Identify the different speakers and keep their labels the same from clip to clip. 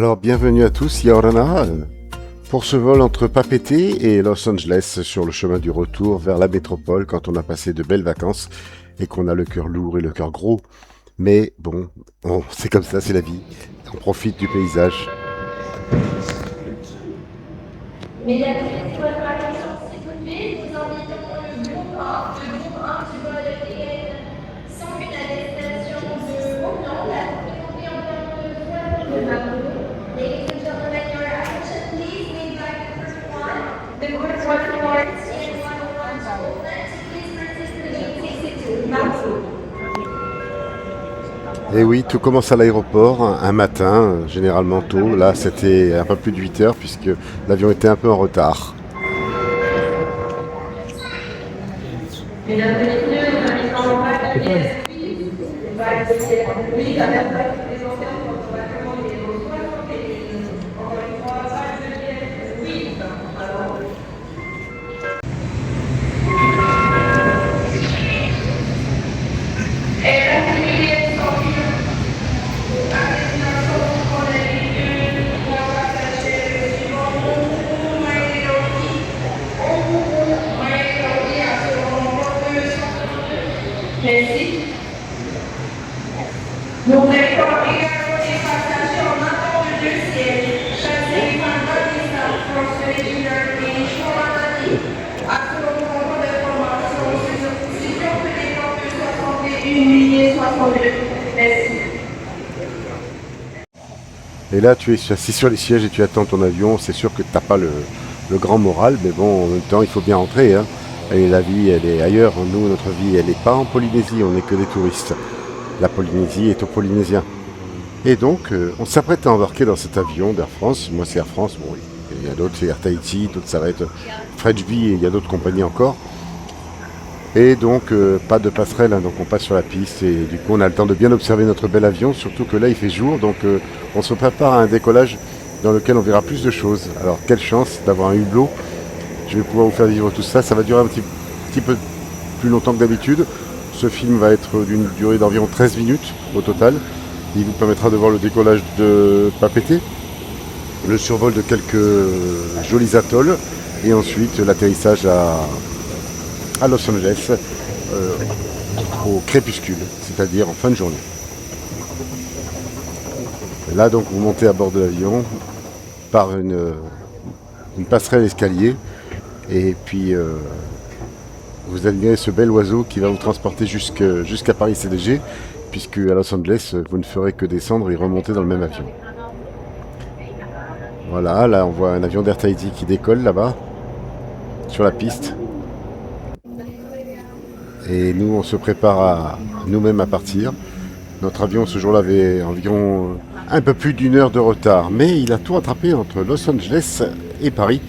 Speaker 1: Alors bienvenue à tous, Yaorana, pour ce vol entre Papeete et Los Angeles sur le chemin du retour vers la métropole quand on a passé de belles vacances et qu'on a le cœur lourd et le cœur gros. Mais bon, c'est comme ça, c'est la vie. On profite du paysage.
Speaker 2: Mesdames et messieurs, votre attention s'il vous plaît, nous invitons le groupe 1 du vol TN 101 à destination de Hollande, présenté en termes de voiture de Macron. Ladies and gentlemen, your attention please, we invite the first one, the group 101 TN 101 to Hollande, please participate to Macron.
Speaker 1: Et oui, tout commence à l'aéroport, un matin, généralement tôt. Là, c'était un peu plus de 8 heures puisque l'avion était un peu en retard.
Speaker 2: Mesdames et messieurs, nous invitons en face de pièce. Oui, à la place des anciens, quand on va commander vos 60 lignes. Encore une fois, face de pièce, oui. Alors, merci. Nous avons également des passagers en attente de deux sièges, chassés par Pakistan, France Régional et Chouamani. Assurons compte d'informations sur que les portes 61 lignée 62. Merci.
Speaker 1: Et là, tu es assis sur les sièges et tu attends ton avion. C'est sûr que tu n'as pas le grand moral, mais bon, en même temps, il faut bien rentrer. Hein. Et la vie, elle est ailleurs. Nous, notre vie, elle n'est pas en Polynésie. On n'est que des touristes. La Polynésie est aux Polynésiens. Et donc, on s'apprête à embarquer dans cet avion d'Air France. Moi, c'est Air France. Bon, il y a d'autres, c'est Air Tahiti. D'autres, ça va être Frenchbee. Et il y a d'autres compagnies encore. Et donc, pas de passerelle, hein, donc on passe sur la piste et du coup on a le temps de bien observer notre bel avion, surtout que là il fait jour, donc on se prépare à un décollage dans lequel on verra plus de choses. Alors quelle chance d'avoir un hublot, je vais pouvoir vous faire vivre tout ça, ça va durer un petit peu plus longtemps que d'habitude. Ce film va être d'une durée d'environ 13 minutes au total. Il vous permettra de voir le décollage de Papeete, le survol de quelques jolis atolls et ensuite l'atterrissage à Los Angeles au crépuscule, c'est-à-dire en fin de journée. Et là donc vous montez à bord de l'avion par une passerelle escalier et puis vous admirez ce bel oiseau qui va vous transporter jusqu'à Paris CDG, puisque à Los Angeles vous ne ferez que descendre et remonter dans le même avion. Voilà, là on voit un avion d'Air Tahiti qui décolle là-bas sur la piste. Et nous, on se prépare nous-mêmes à partir. Notre avion, ce jour-là, avait environ un peu plus d'une heure de retard. Mais il a tout rattrapé entre Los Angeles et Paris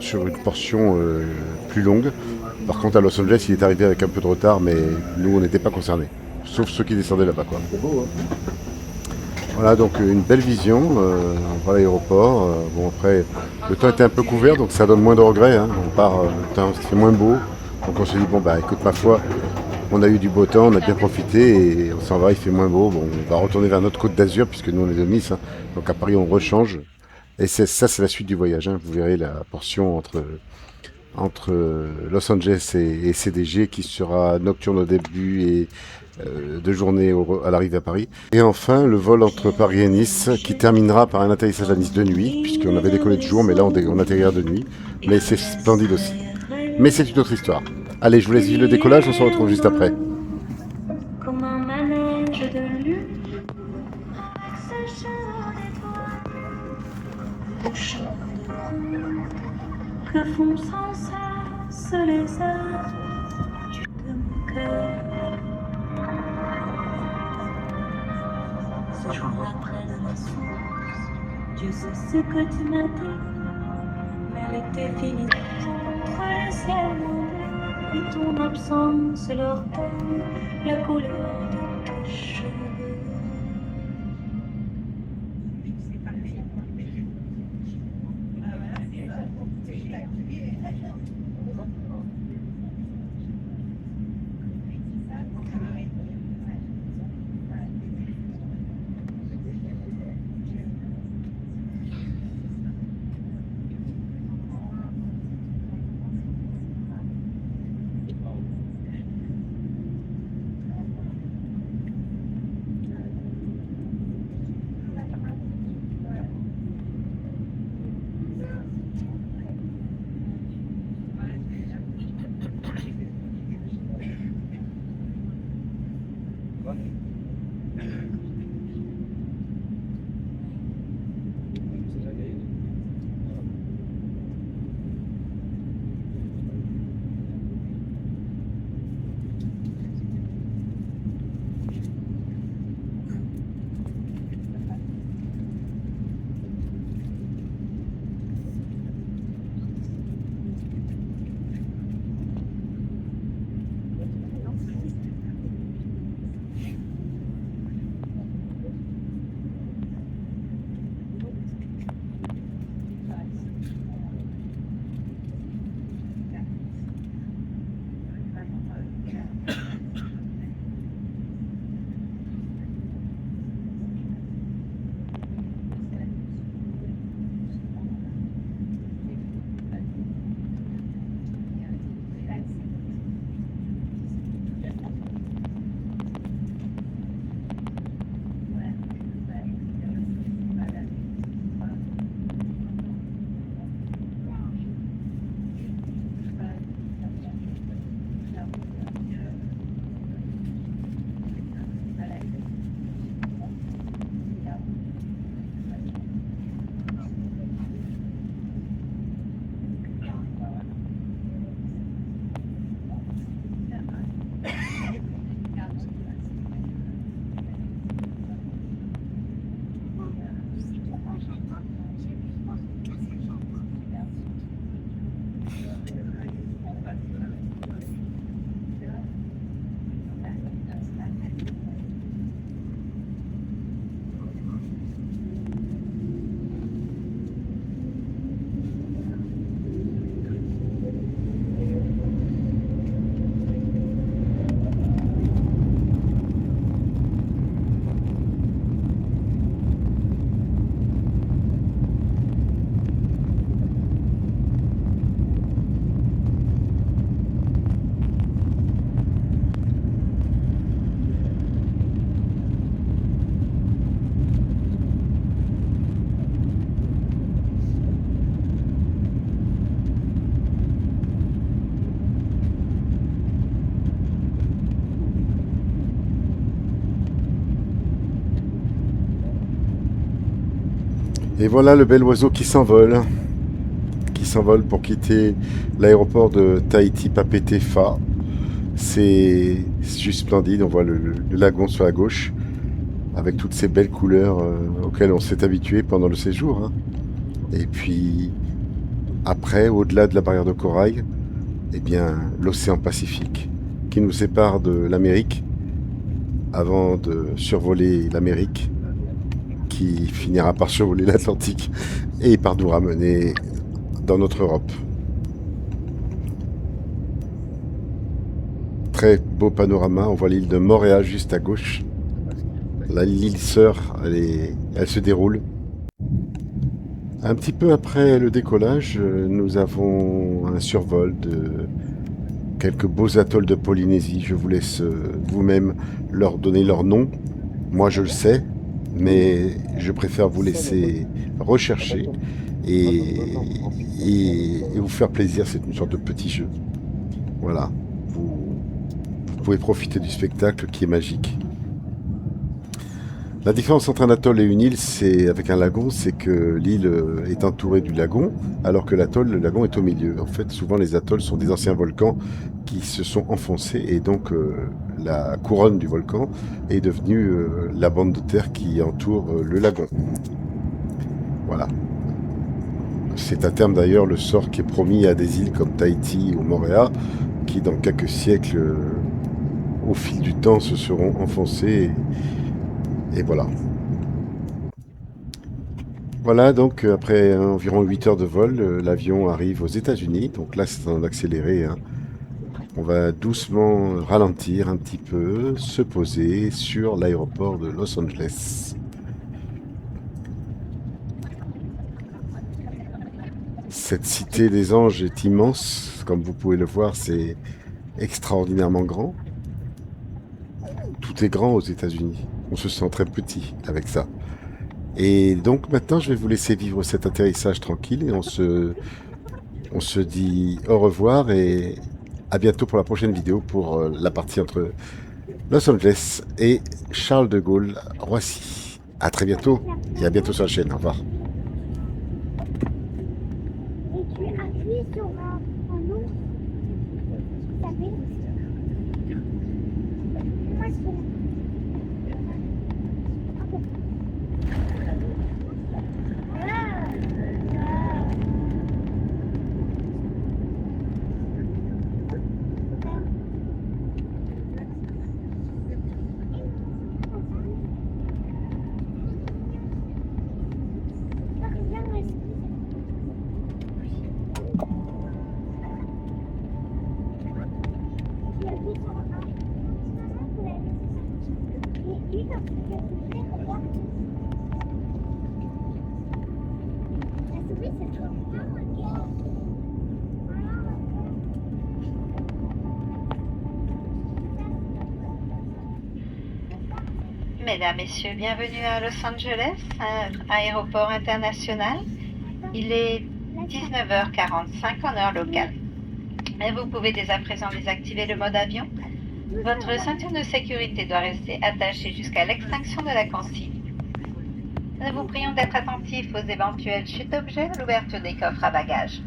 Speaker 1: sur une portion plus longue. Par contre, à Los Angeles, il est arrivé avec un peu de retard, mais nous, on n'était pas concernés. Sauf ceux qui descendaient là-bas, quoi. C'est beau, hein. Voilà, donc une belle vision. On va à l'aéroport. Bon, après, le temps était un peu couvert, donc ça donne moins de regrets. Hein. On part, le temps c'est moins beau. Donc on se dit, bon bah écoute, ma foi, on a eu du beau temps, on a bien profité et on s'en va, il fait moins beau. Bon, on va retourner vers notre côte d'Azur puisque nous on est de Nice. Hein. Donc à Paris on rechange. Et ça c'est la suite du voyage. Hein. Vous verrez la portion entre Los Angeles et CDG qui sera nocturne au début et de journée à l'arrivée à Paris. Et enfin le vol entre Paris et Nice qui terminera par un atterrissage à Nice de nuit, puisqu'on avait décollé de jour mais là on atterrira de nuit. Mais c'est splendide aussi. Mais c'est une autre histoire. Allez, je vous laisse vivre le décollage, on se retrouve juste après.
Speaker 3: Comme un manège de lune, avec ses chevaux d'étoiles, au chant de ronde que font sans cesse les heures de mon cœur. Ce jour après de naissance, Dieu sait ce que tu m'as dit, mais l'été finit entre le ciel bleu et ton absence leur donne la couleur de tes cheveux.
Speaker 1: Et voilà le bel oiseau qui s'envole pour quitter l'aéroport de Tahiti-Papeete-Whā. C'est juste splendide, on voit le lagon sur la gauche, avec toutes ces belles couleurs auxquelles on s'est habitué pendant le séjour, hein. Et puis après, au-delà de la barrière de corail, eh bien, l'océan Pacifique, qui nous sépare de l'Amérique, avant de survoler l'Amérique, qui finira par survoler l'Atlantique et par nous ramener dans notre Europe. Très beau panorama, on voit l'île de Moorea juste à gauche. L'île sœur, elle se déroule. Un petit peu après le décollage, nous avons un survol de quelques beaux atolls de Polynésie. Je vous laisse vous-même leur donner leur nom. Moi je le sais, mais je préfère vous laisser rechercher et vous faire plaisir. C'est une sorte de petit jeu. Voilà, vous pouvez profiter du spectacle qui est magique. La différence entre un atoll et une île, c'est avec un lagon, c'est que l'île est entourée du lagon, alors que le lagon est au milieu. En fait, souvent les atolls sont des anciens volcans qui se sont enfoncés et donc la couronne du volcan est devenue la bande de terre qui entoure le lagon. Voilà. C'est à terme d'ailleurs le sort qui est promis à des îles comme Tahiti ou Moorea, qui dans quelques siècles, au fil du temps, se seront enfoncées. Et voilà. Voilà, donc après environ 8 heures de vol, l'avion arrive aux États-Unis. Donc là, c'est en accéléré, hein. On va doucement ralentir un petit peu, se poser sur l'aéroport de Los Angeles. Cette cité des anges est immense. Comme vous pouvez le voir, c'est extraordinairement grand. Tout est grand aux États-Unis. On se sent très petit avec ça. Et donc maintenant, je vais vous laisser vivre cet atterrissage tranquille et on se dit au revoir et à bientôt pour la prochaine vidéo pour la partie entre Los Angeles et Charles de Gaulle, Roissy. À très bientôt et à bientôt sur la chaîne. Au revoir.
Speaker 4: Et tu appuies sur un nom, ça fait. Moi, je fais.
Speaker 5: Mesdames, Messieurs, bienvenue à Los Angeles, aéroport international. Il est 19h45 en heure locale. Et vous pouvez dès à présent désactiver le mode avion. Votre ceinture de sécurité doit rester attachée jusqu'à l'extinction de la consigne. Nous vous prions d'être attentifs aux éventuelles chutes d'objets ou l'ouverture des coffres à bagages.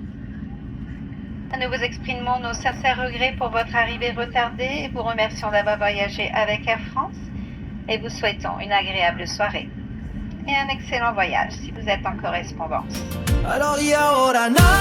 Speaker 5: Nous vous exprimons nos sincères regrets pour votre arrivée retardée et vous remercions d'avoir voyagé avec Air France et vous souhaitons une agréable soirée et un excellent voyage si vous êtes en correspondance.
Speaker 6: Allora y ahora nada.